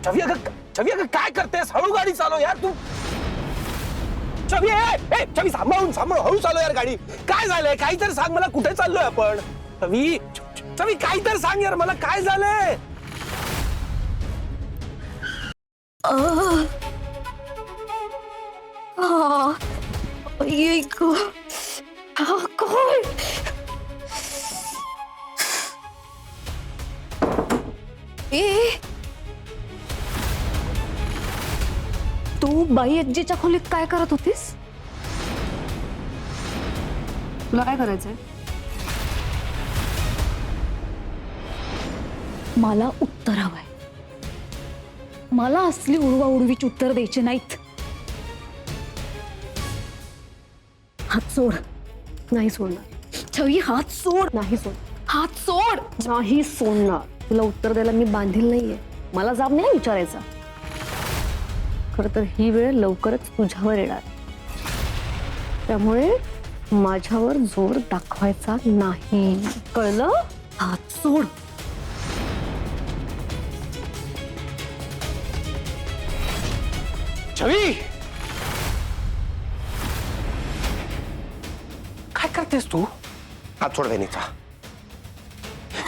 छवी अगं काय करतेस? हळू गाडी चालव यार तू. छवी छवी सांभाळून हळू चालव यार गाडी. काय झालंय? काही तर सांग मला, कुठे चाललोय आपण? छवी छवी काही तर सांग यार मला, काय झालंय? तू बाई आजीच्या खोलीत काय करत होतीस? तुला काय करायचंय? मला उत्तर हवंय. मला असली उडवाउडवीची उत्तर द्यायची नाहीत. हात सोड. नाही सोडणार. छवी हात सोड. नाही सोड. हात सोड. नाही सोडणार. तुला उत्तर द्यायला मी बांधील नाहीये. मला जाब नाही विचारायचा. खरं तर ही वेळ लवकरच तुझ्यावर येणार, त्यामुळे माझ्यावर जोर दाखवायचा नाही, कळलं? हात सोड. छवी काय करतेस तू? हात सोड वहिनीचा.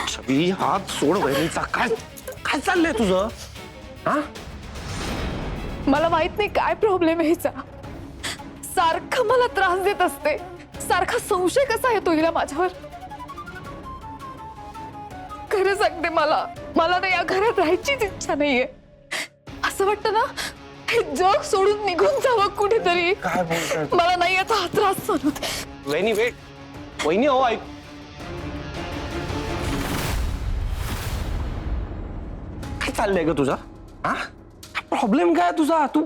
छवी हात सोड वहिनीचा. काय काय चाललंय तुझं? हा, मला माहित नाही काय प्रॉब्लेम आहे हिचा. सारखा मला त्रास देत असते. सारखा संशय कसा येतो हिला माझ्यावर. खरं सांगते, मला ना या घरात राहायचीच इच्छा नाहीये. असं वाटतं ना हे जग सोडून निघून जावं कुठेतरी. काय बोलतोय? मला नाही याचा हा त्रास सहन होत. वहिनी वेट. वहिनी हो ऐक. काय चाललंय ग तुझा? हा, प्रॉब्लेम काय तुझा? तू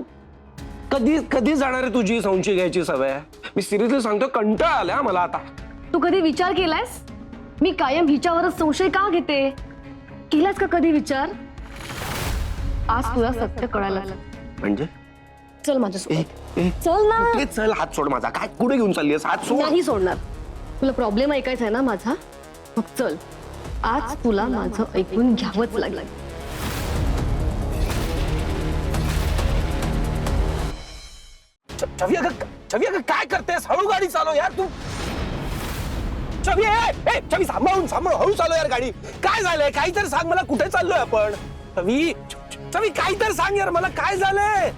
कधी कधी जाणार आहे तुझी संशय घ्यायची सवय? मी सिरियसली सांगतो, कंटाळा आला मला आता. तू कधी विचार केलायस मी कायम हिच्यावरच संशय का घेते? केलास का कधी विचार? आज तुला सत्य कळायला. म्हणजे चल माझ्यासोबत. चल ना. कुठे चल? हात सोड माझा. काय कुठे घेऊन चाललीस? हात सोड. नाही सोडणार. तुला प्रॉब्लेम ऐकायचा आहे ना माझा? मग चल. आज तुला माझं ऐकून घ्यावंच लागलं. छवी अगं काय करतेस? हळू गाडी चालव यार तू. छवी छवी सांभाळून हळू चालव यार गाडी. काय झालंय? काही तर सांग मला, कुठे चाललोय आपण? छवी छवी काही तर सांग यार मला, काय झालंय?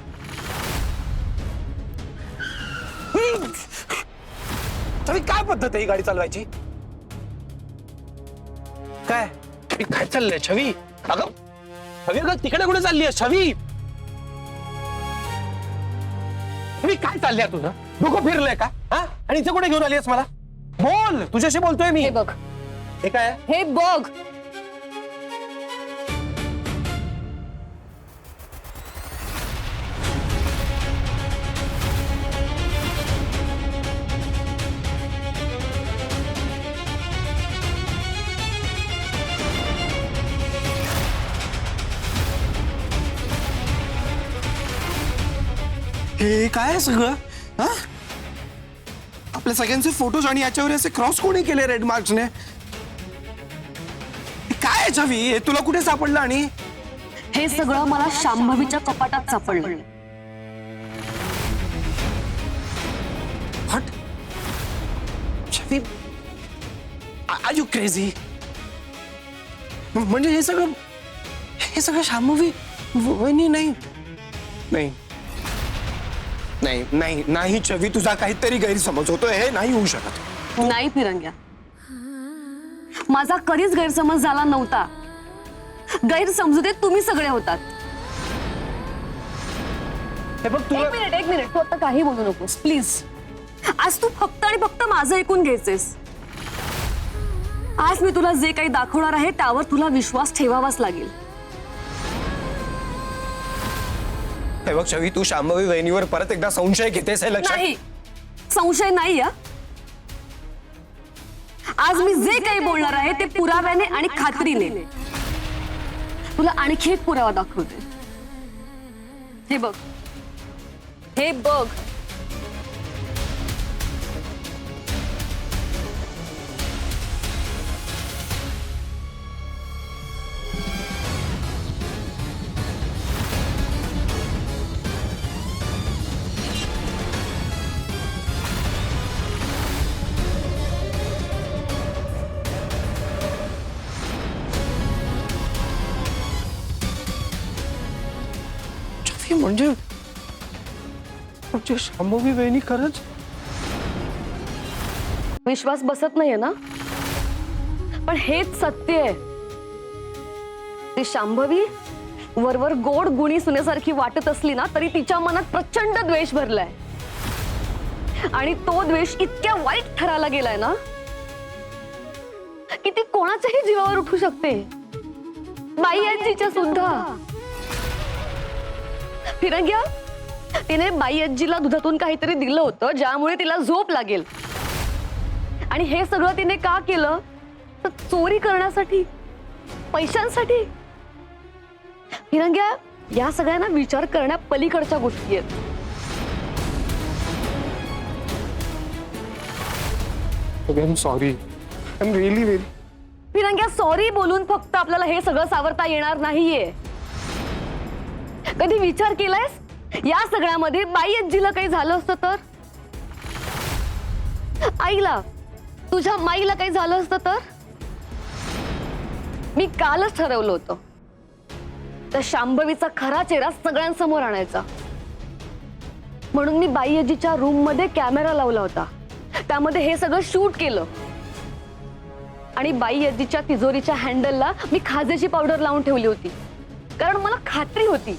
छवी काय पद्धत आहे ही गाडी चालवायची? काय काय चाललंय छवी? अगं छवी अगं तिकडे कुठे चालली आहे छवी? छवी काय चाललंय तुझं? डोकं फिरलंय का? हा, आणि इथे कुठे घेऊन आली आहेस मला? बोल, तुझ्याशी बोलतोय मी. हे बघ. हे काय? हे बघ. हे काय सगळं? हा, आपल्या सगळ्यांचे फोटोज आणि याच्यावर असे क्रॉस कोणी केले रेड मार्क्सने? काय आहे छवी? हे तुला कुठे सापडलं? आणि हे सगळं मला शांभवीच्या कपाटात सापडलं. हट छवी, आर यू क्रेझी? म्हणजे हे सगळं शांभवी वहिनी? नाही नाही नाही नाही नाही छवी, तुझा काहीतरी गैरसमज होतोय. हे नाही होऊ शकत. नाही फिरंग्या, माझा कधीच गैरसमज झाला नव्हता. गैरसमजुतीत तुम्ही सगळे होतात. हे बघ तुला. एक मिनिट तू आता काही बोलू नकोस प्लीज. आज तू फक्त आणि फक्त माझं ऐकून घ्यायचेस. आज मी तुला जे काही दाखवणार आहे त्यावर तुला विश्वास ठेवावाच लागेल. हे बघ छवी, तू शांभवी वहिनीवर परत एकदा संशय घेतेस हे लक्षात? नाही, संशय नाही. आज मी जे काही बोलणार आहे ते पुराव्याने आणि खात्रीने. तुला आणखी एक पुरावा दाखवते. हे बघ. हे बघ. म्हणजे शांभवी बहिणी खरंच विश्वास बसत नाहीये ना, पण हेच सत्य आहे. ती शांभवी वरवर गोड गुणी सुनेसारखी वाटत असली ना, तरी तिच्या मनात प्रचंड द्वेष भरलाय. आणि तो द्वेष इतक्या वाईट ठराला गेलाय ना, की ती कोणाच्याही जीवावर उठू शकते, बाई आजीच्या सुद्धा. फिरंग्या, तिने बाई आजीला दुधातून काहीतरी दिलं होतं ज्यामुळे तिला झोप लागेल. आणि हे सगळं तिने का केलं? तर चोरी करण्यासाठी, पैशांसाठी. फिरंग्या, या सगळ्यांना विचार करण्या पलीकडच्या गोष्टी आहेत. Sorry, I am really very. फिरंग्या, सॉरी बोलून फक्त आपल्याला हे सगळं सावरता येणार नाहीये. कधी विचार केलायस या सगळ्यामध्ये बाई आजीला काही झालं असतं तर? आईला, तुझ्या माईला काही झालं असतं तर? मी कालच ठरवलं होतं त्या शांभवीचा खरा चेहरा सगळ्यांसमोर आणायचा. म्हणून मी बाई आजीच्या रूम मध्ये कॅमेरा लावला होता, त्यामध्ये हे सगळं शूट केलं. आणि बाई आजीच्या तिजोरीच्या हँडलला मी खाजेची पावडर लावून ठेवली होती, कारण मला खात्री होती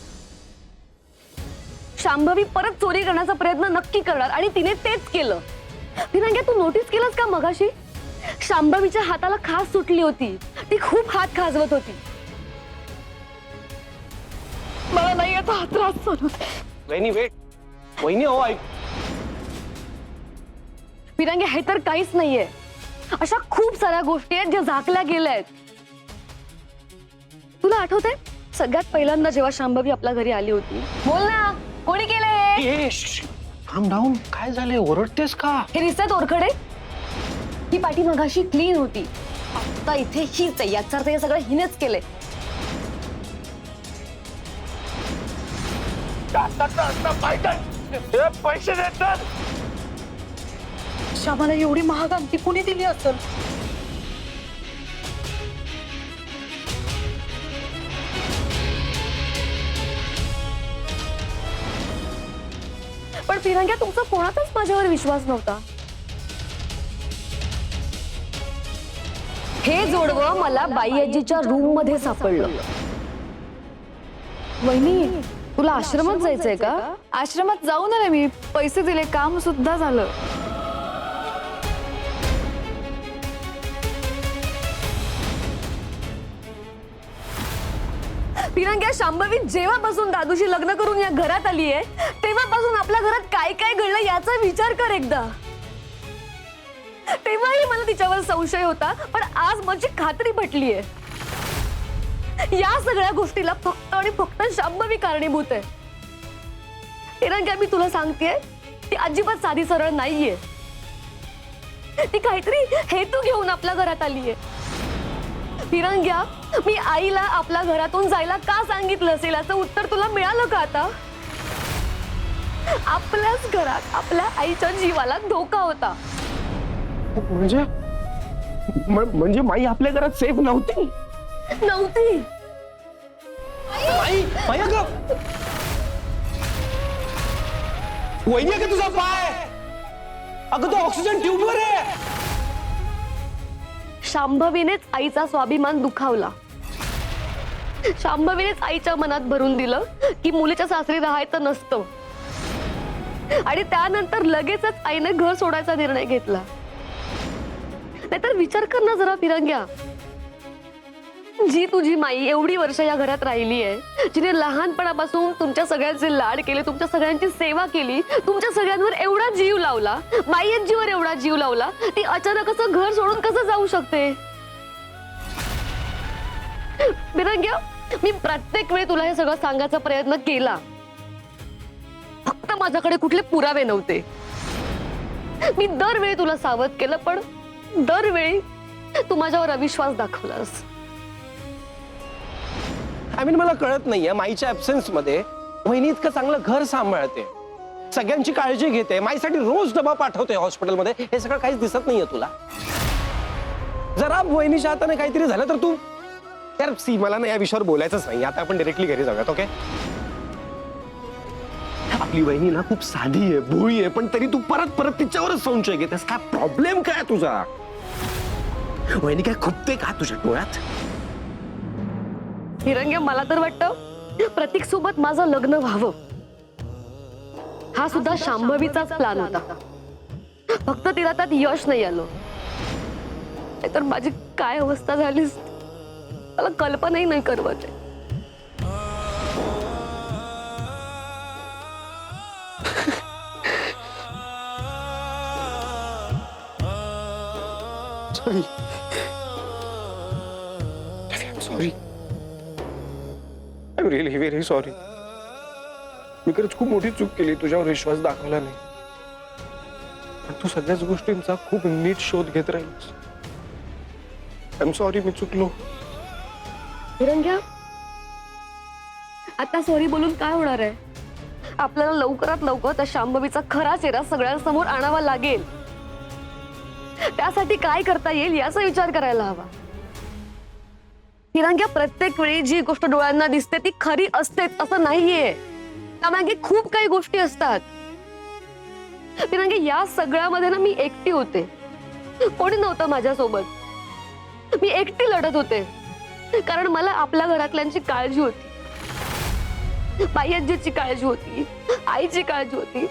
शांभवी परत चोरी करण्याचा प्रयत्न नक्की करणार. आणि तिने तेच केलं. फिरंग्या, तू नोटीस केलंस का मगाशी शांभवीच्या हाताला खाज सुटली होती, ती खूप हात खाजवत होती. मला नाही आता हा त्रास चालू. वहिनी वेट, वहिनी हो ऐक. फिरंग्या, हे तर काहीच नाहीये. अशा खूप साऱ्या गोष्टी आहेत ज्या झाकल्या गेल्या आहेत. तुला आठवतंय सगळ्यात पहिल्यांदा जेव्हा शांभवी आपल्या घरी आली होती? बोल ना, कोणी केलंय? काम डाऊन. काय झालंय, ओरडतेस का? हे रिसेट ओरखडे, ही पाठी मगाशी क्लीन होती, आता इथे हीच आहे. याचा अर्थ हे सगळं हिनेच केलंय. पैसे देतात. श्यामाला एवढी महाग अंगठी कुणी दिली असेल? पण फिरंग्या, तुमचा कोणाचाच माझ्यावर विश्वास नव्हता. हे जोडवं मला बाई आजीच्या रूम मध्ये सापडलं. वहिनी, तुला आश्रमात जायचंय का? आश्रमात जाऊन आले मी, पैसे दिले, काम सुद्धा झालं. फिरंग्या, शांभवी जेव्हापासून दादूशी लग्न करून या घरात आली आहे, तेव्हापासून आपल्या घरात काय काय घडलं याचा विचार कर एकदा. तेव्हाही मला तिच्यावर संशय होता, पण आज माझी खात्री पटलीये. या सगळ्या गोष्टीला फक्त आणि फक्त शांभवी कारणीभूत आहे. फिरंग्या, मी तुला सांगतेय, ती अजिबात साधी सरळ नाहीये. ती काहीतरी हेतू घेऊन आपल्या घरात आलीये. फिरंग्या, मी आईला आपल्या घरातून जायला का सांगितलं असेल याचं उत्तर तुला मिळालं का आता? आपल्याच घरात आपल्या आईच्या जीवाला धोका होता. म्हणजे माई आपल्या घरात सेफ नव्हती. नव्हती. माई अगं, वहिनी का तुझा पाय? अगं तो ऑक्सिजन ट्यूबवर आहे. शांभवीनेच आईचा स्वाभिमान दुखावला. शांभवीनेच आईच्या मनात भरून दिलं की मुलीच्या सासरी राहायचं नसतं. आणि त्यानंतर लगेचच आईने घर सोडायचा निर्णय घेतला. नाहीतर विचार कर ना जरा फिरंग्या, जी तुझी माई एवढी वर्ष या घरात राहिली आहे, जिने लहानपणापासून तुमच्या सगळ्यांचे लाड केले, तुमच्या सगळ्यांची सेवा केली, तुमच्या सगळ्यांवर एवढा जीव लावला, बाई आजीवर एवढा जीव लावला, ती अचानक असं घर सोडून कसं जाऊ शकते? फिरंग्या, मी प्रत्येक वेळी तुला हे सगळं सांगायचा प्रयत्न केला, फक्त माझ्याकडे कुठले पुरावे नव्हते. मी दरवेळी तुला सावध केलं, पण दरवेळी तू माझ्यावर अविश्वास दाखवलास. मला कळत नाहीये, माईच्या ऍब्सेन्स मध्ये वहिनी इतकं चांगलं घर सांभाळते, सगळ्यांची काळजी घेते, माईसाठी रोज डबा पाठवते हॉस्पिटलमध्ये, हे सगळं काहीच दिसत नाहीये तुला. जरा वहिनीच्या हाताने काहीतरी झालं तर तू यार सी, मला ना या विषयावर बोलायचंच नाही. आता आपण डायरेक्टली घरी जाऊयात. ओके? आपली वहिनी ना खूप साधी आहे, भोळी आहे, पण तरी तू परत परत तिच्यावरच संशय घेतेस. काय प्रॉब्लेम काय तुझा? वहिनी काय खुपते का तुझ्या डोळ्यात? हिरंग्या, मला तर वाटतं प्रतीक सोबत माझं लग्न व्हावं. हा सुद्धा शांभवीचाच प्लॅन होता. फक्त तिला त्यात यश नाही आलं. तर माझी काय अवस्था झालीस मला कल्पनाही नाही करवत. Sorry, I am really very sorry. मी खरंच खूप मोठी चूक केली, तुझ्यावर विश्वास दाखवला नाही. पण तू सगळ्याच गोष्टींचा खूप नीट शोध घेत राहील. आय एम सॉरी, मी चुकलो. हिरंग्या, आता सॉरी बोलून काय होणार आहे? आपल्याला लवकरात लवकर त्या शांभवीचा खरा चेहरा सगळ्यांसमोर आणावा लागेल. त्यासाठी काय करता येईल याचा विचार करायला हवा. हिरंग्या, प्रत्येक वेळी जी गोष्ट डोळ्यांना दिसते ती खरी असते असं नाहीये. त्यामागे खूप काही गोष्टी असतात. हिरंग्या, या सगळ्यामध्ये ना मी एकटी होते. कोणी नव्हतं माझ्यासोबत. मी एकटी लढत होते, कारण मला आपल्या घरातल्यांची काळजी होती. बाईआजीची काळजी होती, आईची काळजी होती,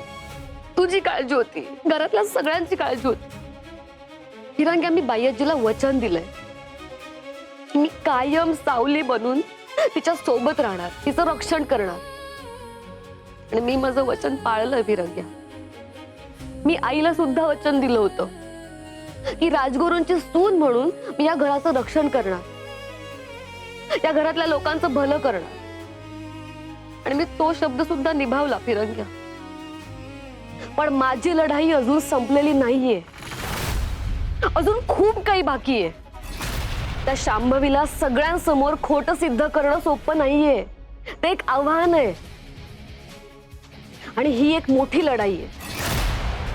तुझी काळजी होती, घरातल्या सगळ्यांची काळजी होती. हिरंग्या, मी बाईआजीला वचन दिलंय, मी कायम सावली बनून तिच्या सोबत राहणार, तिचं रक्षण करणार. आणि मी माझं वचन पाळलंय हिरंग्या. मी आईला सुद्धा वचन दिलं होतं की राजगुरूंची सून म्हणून मी या घराचं रक्षण करणार, या घरातल्या लोकांचं भलं करणार. आणि मी तो शब्द सुद्धा निभावला फिरंग्या. पण माझी लढाई अजून संपलेली नाहीये. अजून खूप काही बाकी आहे. त्या शांभवीला सगळ्यांसमोर खोटं सिद्ध करणं सोपं नाहीये. ते एक आव्हान आहे आणि ही एक मोठी लढाई आहे.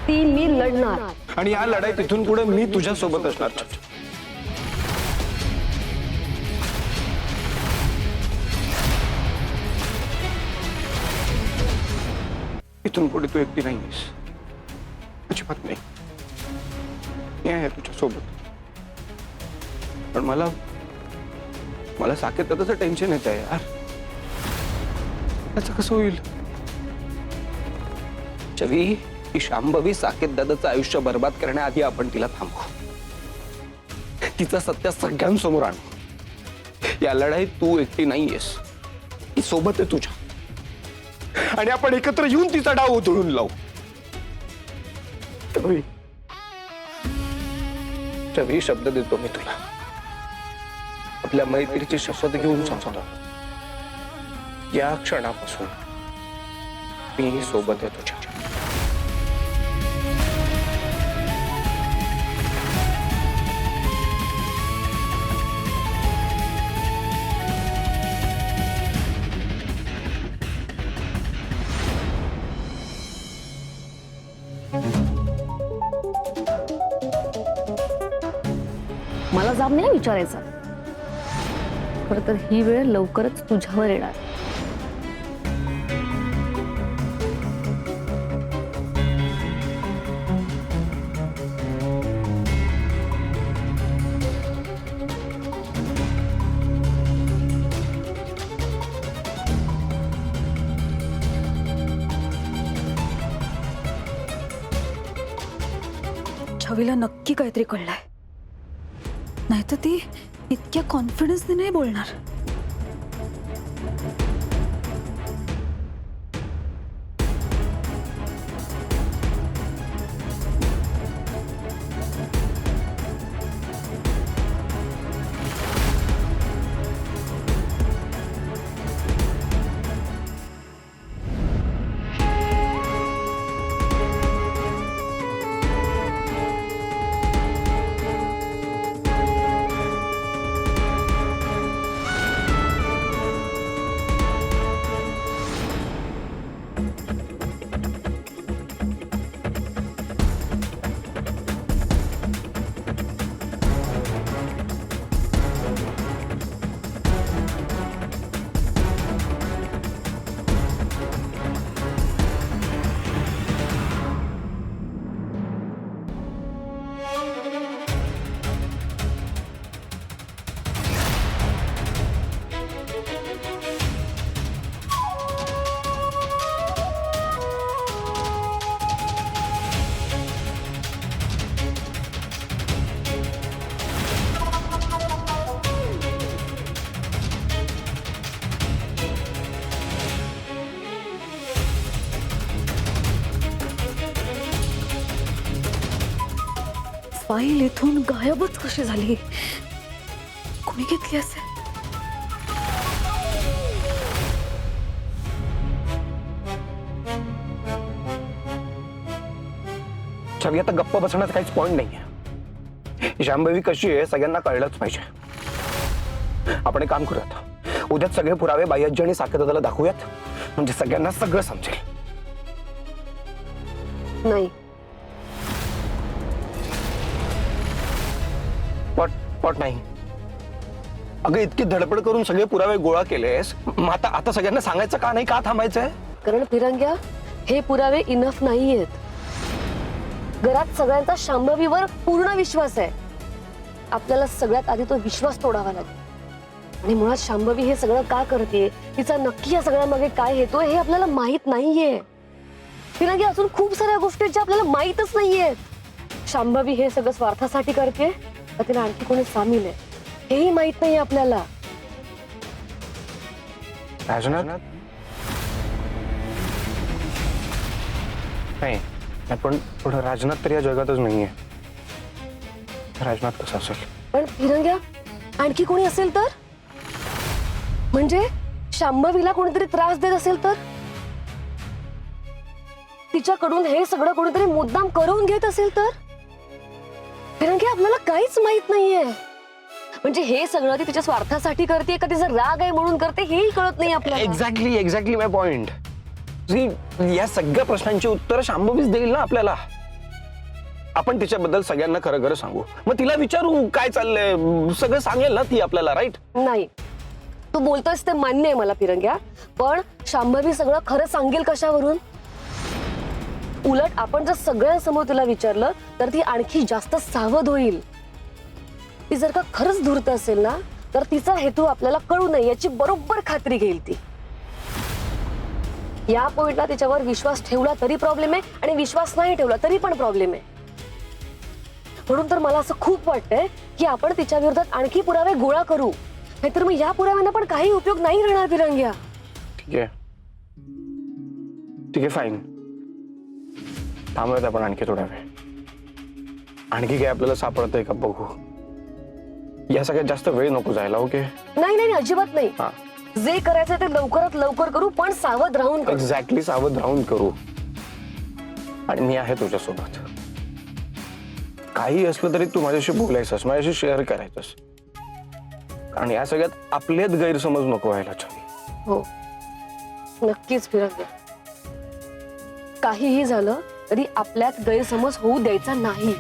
ती मी लढणार. आणि या लढाईत इथून पुढे मी तुझ्या सोबत असणार. इथून पुढे तू एकटी नाहीस, अजिबात नाही. मी आहे तुझ्या सोबत. पण मला साकेताचं टेन्शन येत आहे यार. त्याचं कसं होईल? छवी, ही शांभवी साकेत दादाचं आयुष्य बर्बाद करण्याआधी आपण तिला थांबवू. तिचं सत्य सगळ्यांसमोर आणू. या लढाईत तू एकटी नाहीयेस, ती सोबत आहे तुझ्या. आणि आपण एकत्र येऊन तिचा डाव उधळून लावू. छवी, शब्द देतो मी तुला. आपल्या मैत्रीची शपथ घेऊन सांगतो, या क्षणापासून मी सोबत आहे तुझ्या. मला जाब नाही विचारायचा. खरं तर ही वेळ लवकरच तुझ्यावर येणार. छवीला नक्की काहीतरी कळलंय, नाहीतर ती इतक्या कॉन्फिडन्सने नाही बोलणार. फाईल इथून गायबच कशी झाली? कोणी घेतली असेल? छवी आता गप्प बसण्यात काहीच पॉइंट नाहीये. शांभवी कशी आहे सगळ्यांना कळलंच पाहिजे. आपण एक काम करूयात, उद्याच सगळे पुरावे बायज्जी आणि साकेत दादाला दाखवूयात, म्हणजे सगळ्यांना सगळं समजेल. नाही. पट पट नाही. अगं इतकी धडपड करून सगळे पुरावे गोळा केलेस, मग आता सगळ्यांना सांगायचं का नाही, का थांबायचंय? कारण फिरंग्या, हे पुरावे इनफ नाहीयेत. घरात सगळ्यांचा शांभवीवर पूर्ण विश्वास आहे. आपल्याला सगळ्यात आधी तो विश्वास तोडावा लागेल. आणि मुळात शांभवी हे सगळं का करते, तिचा नक्की या सगळ्यामागे काय हेतू आहे हे आपल्याला माहित नाहीये. फिरंगी, अजून खूप साऱ्या गोष्टी ज्या आपल्याला माहितच नाहीयेत. शांभवी हे सगळं स्वार्थासाठी करते का तिला आणखी कोणी सामील आहे हेही माहित नाहीये आपल्याला. राजनाथ नाही, पण राजनाथ तर या जगातच नाहीये. राजनाथ कसा असेल? पण फिरंग्या, आणखी कोणी असेल तर, म्हणजे शांभवीला कोणीतरी त्रास देत असेल तर, तिच्याकडून हे सगळं कोणीतरी मुद्दाम करून घेत असेल तर. फिरंग्या, आपल्याला काहीच माहित नाहीये. म्हणजे हे सगळं ती तिच्या स्वार्थासाठी करते का तिचा राग आहे म्हणून करते हेही कळत नाही आपल्याला. एक्झॅक्टली माय पॉइंट. या सगळ्या प्रश्नांची उत्तर शांभवीच देईल ना आपल्याला. आपण तिच्याबद्दल सगळ्यांना खरं खरं सांगू, मग तिला विचारू काय चाललंय, सगळं सांगेल ना ती आपल्याला, राईट? नाही, तू बोलतोयस ते मान्य आहे मला फिरंग्या, पण शांभवी सगळं खरं सांगेल कशावरून? उलट आपण जर सगळ्यांसमोर तिला विचारलं तर ती आणखी जास्त सावध होईल. ती जर का खरंच धूर्त असेल ना, तर तिचा हेतू आपल्याला कळू नये याची बरोबर खात्री घेईल ती. या पॉइंटला तिच्यावर विश्वास ठेवला तरी प्रॉब्लेम आहे आणि विश्वास नाही ठेवला तरी पण प्रॉब्लेम आहे. म्हणून तर मला असं खूप वाटतंय की आपण तिच्या विरोधात आणखी पुरावे गोळा करू, नाहीतर मग या पुराव्यांना पण काही उपयोग नाही राहणार फिरंग्या. ठीक आहे फाईन, थांबूयात आपण आणखी थोडा वेळ. आणखी काय आपल्याला सापडतंय का बघू. या सगळ्यात जास्त वेळ नको जायला. ओके? नाही, अजिबात नाही. हा, जे करायचं ते लवकरात लवकर करू, पण सावध राहून करू. एक्झॅक्टली, सावध राहून करू. आणि मी आहे तुझ्यासोबत. काही असलं तरी तू माझ्याशी बोलायचंस, माझ्याशी शेअर करायचंस. कारण या सगळ्यात आपलेच गैरसमज नको व्हायला. छवी, हो नक्कीच फिरंग्या, काहीही झालं तरी आपल्यात गैरसमज होऊ द्यायचा नाही.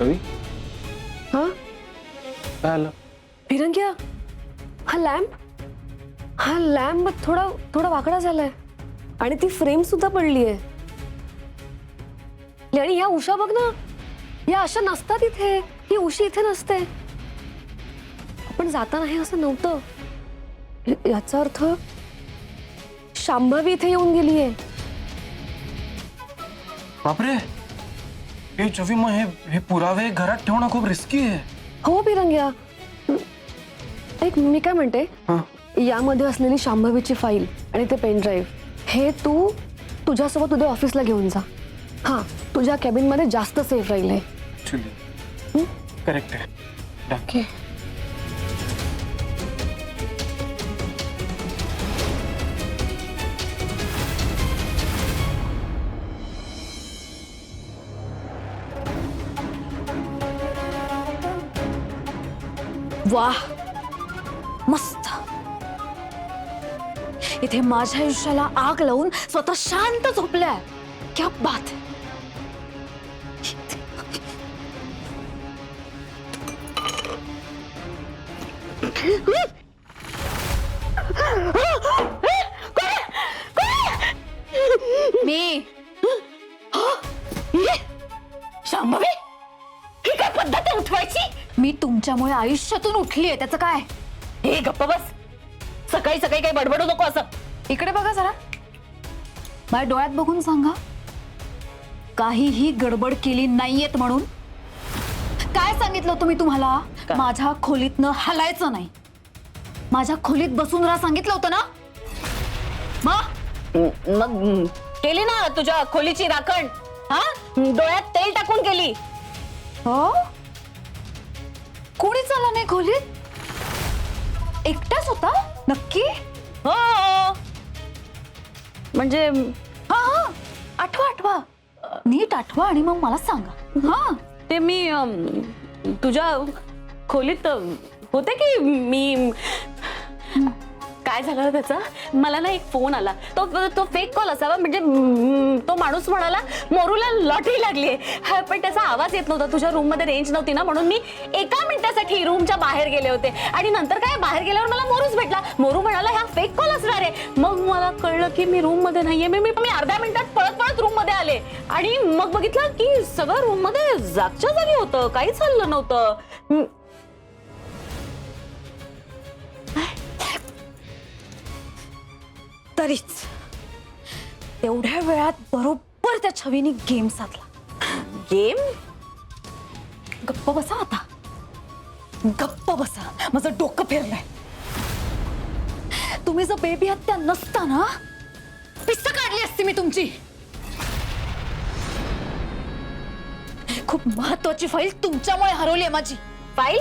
छवी हा काय आलं? फिरंग्या, हा लॅम्प थोडा वाकडा झालाय आणि ती फ्रेम सुद्धा पडली आहे. आणि ह्या उषा बघ ना, या अशा नसतात इथे. ही उशी इथे नसते. आपण जाताना हे असं नव्हतं. याचा अर्थ शांभवी इथे येऊन गेलीये. बापरे, हे छवी, मग हे पुरावे घरात ठेवणं खूप रिस्की आहे. हो फिरंग्या, एक मी काय म्हणते, यामध्ये असलेली शांभवीची फाईल आणि ते पेन ड्राईव्ह हे तू तुझ्यासोबत उद्या ऑफिसला घेऊन जा. हा, तुझ्या कॅबिन मध्ये जास्त सेफ राहील. करेक्ट आहे. ओके. वाह, मस्त. इथे माझ्या आयुष्याला आग लावून स्वतः शांत झोपलाय. क्या बात. मी शांभवी, ही काय पद्धत आहे उठवायची? मी तुमच्यामुळे आयुष्यातून उठलीये, त्याचं काय? हे गप्प बस. सकाळी सकाळी काही बडबडू नको असं. इकडे बघा जरा, माझ्या डोळ्यात बघून सांगा, काहीही गडबड केली नाहीयेत म्हणून. काय सांगितलं होतं मी तुम्हाला? माझ्या खोलीतनं हलायचं नाही. माझ्या खोलीत बसून राहा सांगितलं होतं ना? मग केली ना तुझ्या खोलीची राखण. हा, डोळ्यात तेल टाकून केली. हो, कोणीच आलं नाही खोलीत? एकटाच होता नक्की? हो, म्हणजे हा हा, आठवा नीट आठवा आणि मग मला सांगा. हा, ते मी तुझ्या खोलीत होते की मी. काय झालं त्याचा, मला ना एक फोन आला. तो फेक कॉल असावा, म्हणजे तो माणूस म्हणाला मोरूला लॉटरी लागलीये. पण त्याचा आवाज येत नव्हता. तुझ्या रूम मध्ये रेंज नव्हती ना, म्हणून मी एका मिनिटासाठी रूमच्या बाहेर गेले होते. आणि नंतर काय, बाहेर गेल्यावर मला मोरूच भेटला. मोरू म्हणाला हा फेक कॉल असणार आहे. मग मला कळलं की मी रूम मध्ये नाहीये. मी अर्ध्या मिनिटात पळत रूम मध्ये आले आणि मग बघितलं की सगळं रूम मध्ये जागच्या जागी होतं. काहीच हल्लं नव्हतं. तरीच तेवढ्या वेळात बरोबर त्या छवीने गेम साधला. गेम? गप्प बसा आता, गप्प बसा. माझं डोकं फिरलंय. तुम्ही जर बेबी हत्या नसता ना, पिस्स काढली असती मी तुमची. खूप महत्वाची फाईल तुमच्यामुळे हरवली आहे माझी. फाईल?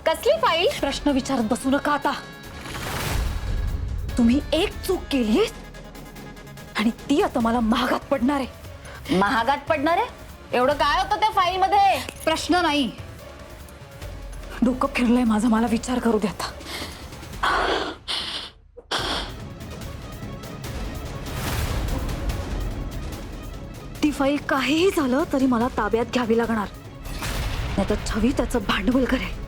कसली फाईल? प्रश्न विचारत बसू नका आता. तुम्ही एक चूक केली आणि ती आता मला महागात पडणार आहे. महागात पडणार आहे? एवढं काय होतं त्या फाईल मध्ये? प्रश्न नाही, डोकं फिरलंय माझं. मला विचार करू दे आता. ती फाईल काहीही झालं तरी मला ताब्यात घ्यावी लागणार, नाहीतर छवी त्याचं भांडवल करेल.